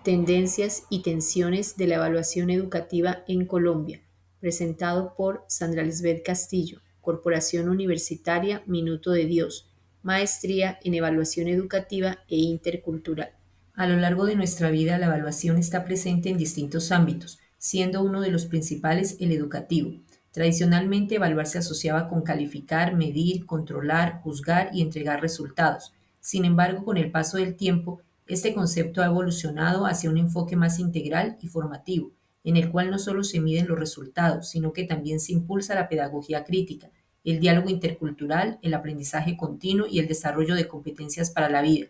Tendencias y tensiones de la evaluación educativa en Colombia, presentado por Sandra Lisbeth Castillo, Corporación Universitaria Minuto de Dios, Maestría en Evaluación Educativa e Intercultural. A lo largo de nuestra vida, la evaluación está presente en distintos ámbitos, siendo uno de los principales el educativo. Tradicionalmente, evaluar se asociaba con calificar, medir, controlar, juzgar y entregar resultados. Sin embargo, con el paso del tiempo, este concepto ha evolucionado hacia un enfoque más integral y formativo, en el cual no solo se miden los resultados, sino que también se impulsa la pedagogía crítica, el diálogo intercultural, el aprendizaje continuo y el desarrollo de competencias para la vida.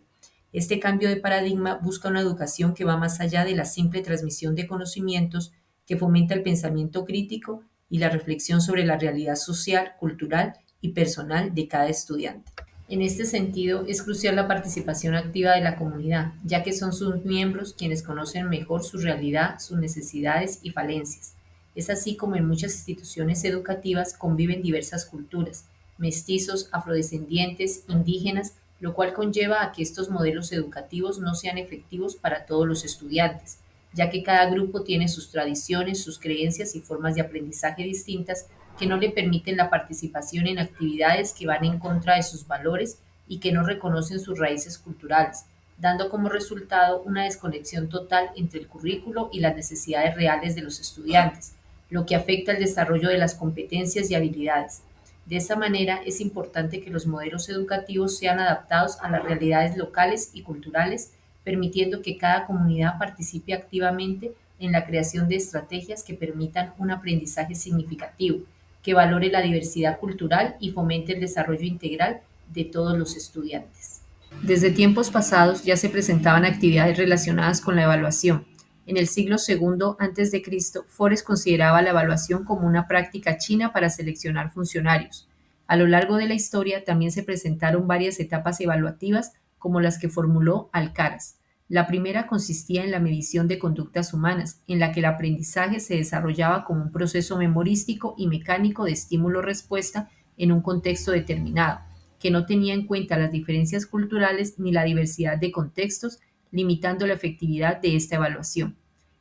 Este cambio de paradigma busca una educación que va más allá de la simple transmisión de conocimientos, que fomenta el pensamiento crítico y la reflexión sobre la realidad social, cultural y personal de cada estudiante. En este sentido, es crucial la participación activa de la comunidad, ya que son sus miembros quienes conocen mejor su realidad, sus necesidades y falencias. Es así como en muchas instituciones educativas conviven diversas culturas, mestizos, afrodescendientes, indígenas, lo cual conlleva a que estos modelos educativos no sean efectivos para todos los estudiantes, ya que cada grupo tiene sus tradiciones, sus creencias y formas de aprendizaje distintas que no le permiten la participación en actividades que van en contra de sus valores y que no reconocen sus raíces culturales, dando como resultado una desconexión total entre el currículo y las necesidades reales de los estudiantes, lo que afecta el desarrollo de las competencias y habilidades. De esta manera, es importante que los modelos educativos sean adaptados a las realidades locales y culturales, permitiendo que cada comunidad participe activamente en la creación de estrategias que permitan un aprendizaje significativo, que valore la diversidad cultural y fomente el desarrollo integral de todos los estudiantes. Desde tiempos pasados ya se presentaban actividades relacionadas con la evaluación. En el siglo II a.C., Forest consideraba la evaluación como una práctica china para seleccionar funcionarios. A lo largo de la historia también se presentaron varias etapas evaluativas como las que formuló Alcaraz. La primera consistía en la medición de conductas humanas, en la que el aprendizaje se desarrollaba como un proceso memorístico y mecánico de estímulo-respuesta en un contexto determinado, que no tenía en cuenta las diferencias culturales ni la diversidad de contextos, limitando la efectividad de esta evaluación.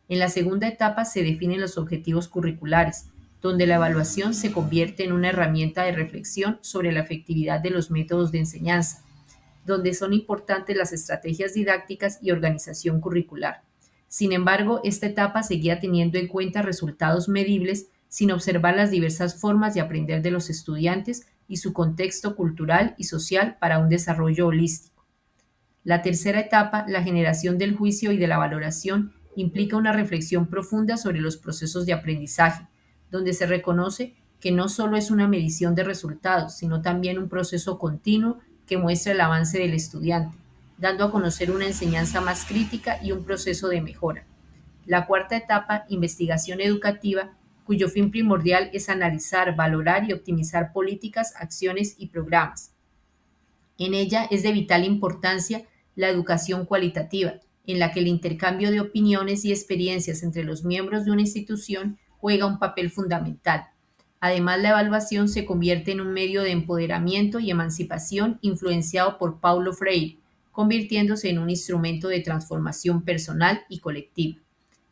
En la segunda etapa se definen los objetivos curriculares, donde la evaluación se convierte en una herramienta de reflexión sobre la efectividad de los métodos de enseñanza, donde son importantes las estrategias didácticas y organización curricular. Sin embargo, esta etapa seguía teniendo en cuenta resultados medibles sin observar las diversas formas de aprender de los estudiantes y su contexto cultural y social para un desarrollo holístico. La tercera etapa, la generación del juicio y de la valoración, implica una reflexión profunda sobre los procesos de aprendizaje, donde se reconoce que no solo es una medición de resultados, sino también un proceso continuo que muestra el avance del estudiante, dando a conocer una enseñanza más crítica y un proceso de mejora. La cuarta etapa, investigación educativa, cuyo fin primordial es analizar, valorar y optimizar políticas, acciones y programas. En ella es de vital importancia la educación cualitativa, en la que el intercambio de opiniones y experiencias entre los miembros de una institución juega un papel fundamental. Además, la evaluación se convierte en un medio de empoderamiento y emancipación influenciado por Paulo Freire, convirtiéndose en un instrumento de transformación personal y colectiva.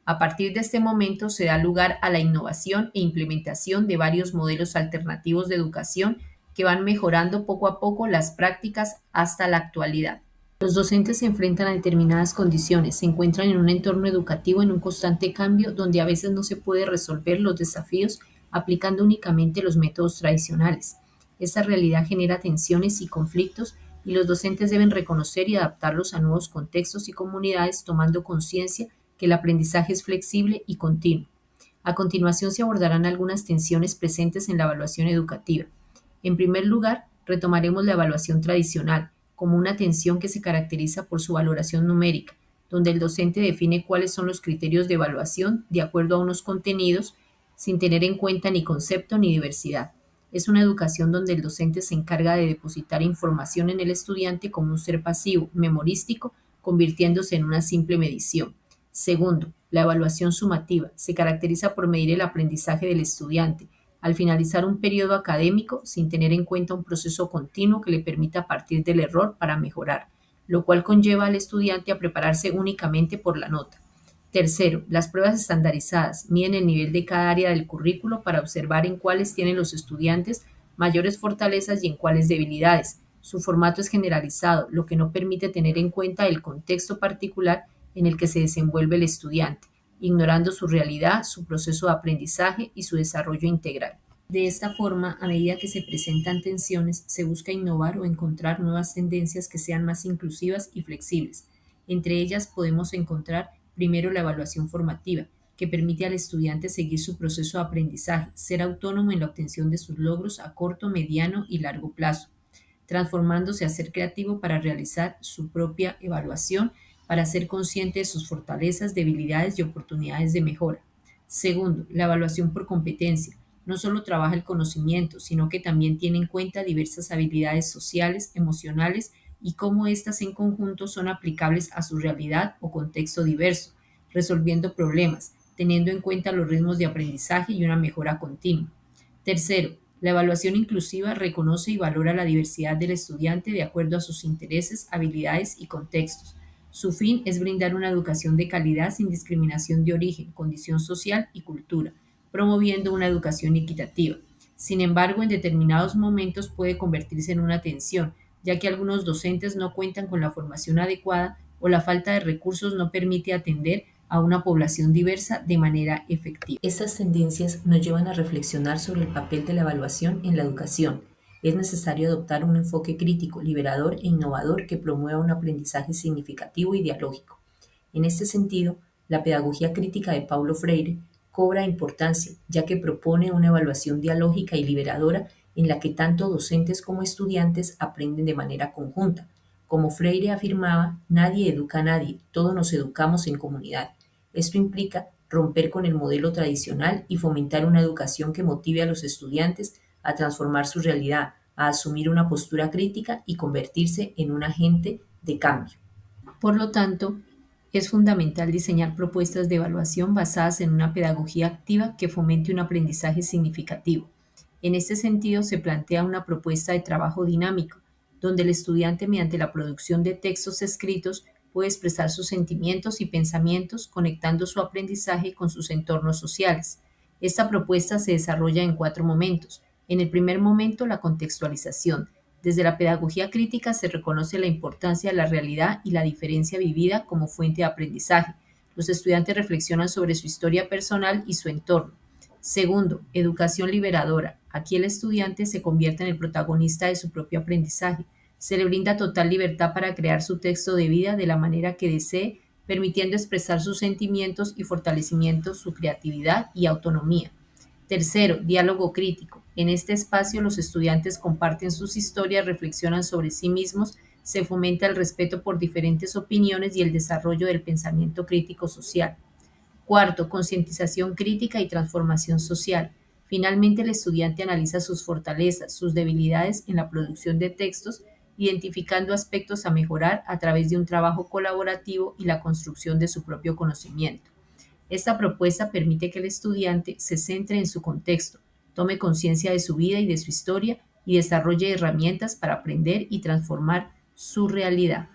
A partir de este momento se da lugar a la innovación e implementación de varios modelos alternativos de educación que van mejorando poco a poco las prácticas hasta la actualidad. Los docentes se enfrentan a determinadas condiciones, se encuentran en un entorno educativo en un constante cambio donde a veces no se puede resolver los desafíos aplicando únicamente los métodos tradicionales. Esta realidad genera tensiones y conflictos y los docentes deben reconocer y adaptarlos a nuevos contextos y comunidades tomando conciencia que el aprendizaje es flexible y continuo. A continuación se abordarán algunas tensiones presentes en la evaluación educativa. En primer lugar, retomaremos la evaluación tradicional, como una tensión que se caracteriza por su valoración numérica, donde el docente define cuáles son los criterios de evaluación de acuerdo a unos contenidos, sin tener en cuenta ni concepto ni diversidad. Es una educación donde el docente se encarga de depositar información en el estudiante como un ser pasivo, memorístico, convirtiéndose en una simple medición. Segundo, la evaluación sumativa se caracteriza por medir el aprendizaje del estudiante al finalizar un periodo académico sin tener en cuenta un proceso continuo que le permita partir del error para mejorar, lo cual conlleva al estudiante a prepararse únicamente por la nota. Tercero, las pruebas estandarizadas miden el nivel de cada área del currículo para observar en cuáles tienen los estudiantes mayores fortalezas y en cuáles debilidades. Su formato es generalizado, lo que no permite tener en cuenta el contexto particular en el que se desenvuelve el estudiante, ignorando su realidad, su proceso de aprendizaje y su desarrollo integral. De esta forma, a medida que se presentan tensiones, se busca innovar o encontrar nuevas tendencias que sean más inclusivas y flexibles. Entre ellas podemos encontrar primero la evaluación formativa, que permite al estudiante seguir su proceso de aprendizaje, ser autónomo en la obtención de sus logros a corto, mediano y largo plazo, transformándose a ser creativo para realizar su propia evaluación, para ser consciente de sus fortalezas, debilidades y oportunidades de mejora. Segundo, la evaluación por competencia. No solo trabaja el conocimiento, sino que también tiene en cuenta diversas habilidades sociales, emocionales y cómo éstas en conjunto son aplicables a su realidad o contexto diverso, resolviendo problemas, teniendo en cuenta los ritmos de aprendizaje y una mejora continua. Tercero, la evaluación inclusiva reconoce y valora la diversidad del estudiante de acuerdo a sus intereses, habilidades y contextos. Su fin es brindar una educación de calidad sin discriminación de origen, condición social y cultura, promoviendo una educación equitativa. Sin embargo, en determinados momentos puede convertirse en una tensión, ya que algunos docentes no cuentan con la formación adecuada o la falta de recursos no permite atender a una población diversa de manera efectiva. Estas tendencias nos llevan a reflexionar sobre el papel de la evaluación en la educación. Es necesario adoptar un enfoque crítico, liberador e innovador que promueva un aprendizaje significativo y dialógico. En este sentido, la pedagogía crítica de Paulo Freire cobra importancia, ya que propone una evaluación dialógica y liberadora en la que tanto docentes como estudiantes aprenden de manera conjunta. Como Freire afirmaba, nadie educa a nadie, todos nos educamos en comunidad. Esto implica romper con el modelo tradicional y fomentar una educación que motive a los estudiantes a transformar su realidad, a asumir una postura crítica y convertirse en un agente de cambio. Por lo tanto, es fundamental diseñar propuestas de evaluación basadas en una pedagogía activa que fomente un aprendizaje significativo. En este sentido, se plantea una propuesta de trabajo dinámico, donde el estudiante, mediante la producción de textos escritos, puede expresar sus sentimientos y pensamientos, conectando su aprendizaje con sus entornos sociales. Esta propuesta se desarrolla en 4 momentos. En el primer momento, la contextualización. Desde la pedagogía crítica se reconoce la importancia de la realidad y la diferencia vivida como fuente de aprendizaje. Los estudiantes reflexionan sobre su historia personal y su entorno. Segundo, educación liberadora. Aquí el estudiante se convierte en el protagonista de su propio aprendizaje. Se le brinda total libertad para crear su texto de vida de la manera que desee, permitiendo expresar sus sentimientos y fortalecimiento su creatividad y autonomía. Tercero, diálogo crítico. En este espacio los estudiantes comparten sus historias, reflexionan sobre sí mismos, se fomenta el respeto por diferentes opiniones y el desarrollo del pensamiento crítico social. Cuarto, concientización crítica y transformación social. Finalmente, el estudiante analiza sus fortalezas, sus debilidades en la producción de textos, identificando aspectos a mejorar a través de un trabajo colaborativo y la construcción de su propio conocimiento. Esta propuesta permite que el estudiante se centre en su contexto, tome conciencia de su vida y de su historia y desarrolle herramientas para aprender y transformar su realidad.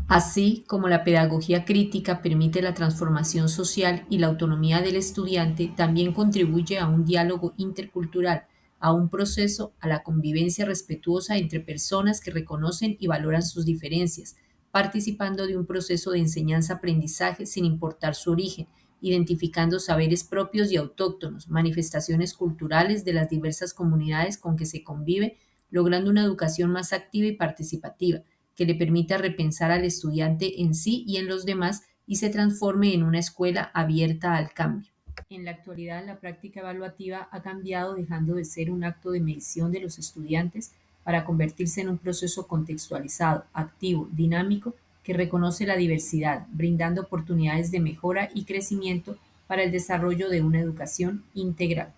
Así como la pedagogía crítica permite la transformación social y la autonomía del estudiante, también contribuye a un diálogo intercultural, a un proceso, a la convivencia respetuosa entre personas que reconocen y valoran sus diferencias, participando de un proceso de enseñanza-aprendizaje sin importar su origen, identificando saberes propios y autóctonos, manifestaciones culturales de las diversas comunidades con que se convive, logrando una educación más activa y participativa que le permita repensar al estudiante en sí y en los demás y se transforme en una escuela abierta al cambio. En la actualidad, la práctica evaluativa ha cambiado dejando de ser un acto de medición de los estudiantes para convertirse en un proceso contextualizado, activo, dinámico, que reconoce la diversidad, brindando oportunidades de mejora y crecimiento para el desarrollo de una educación integral.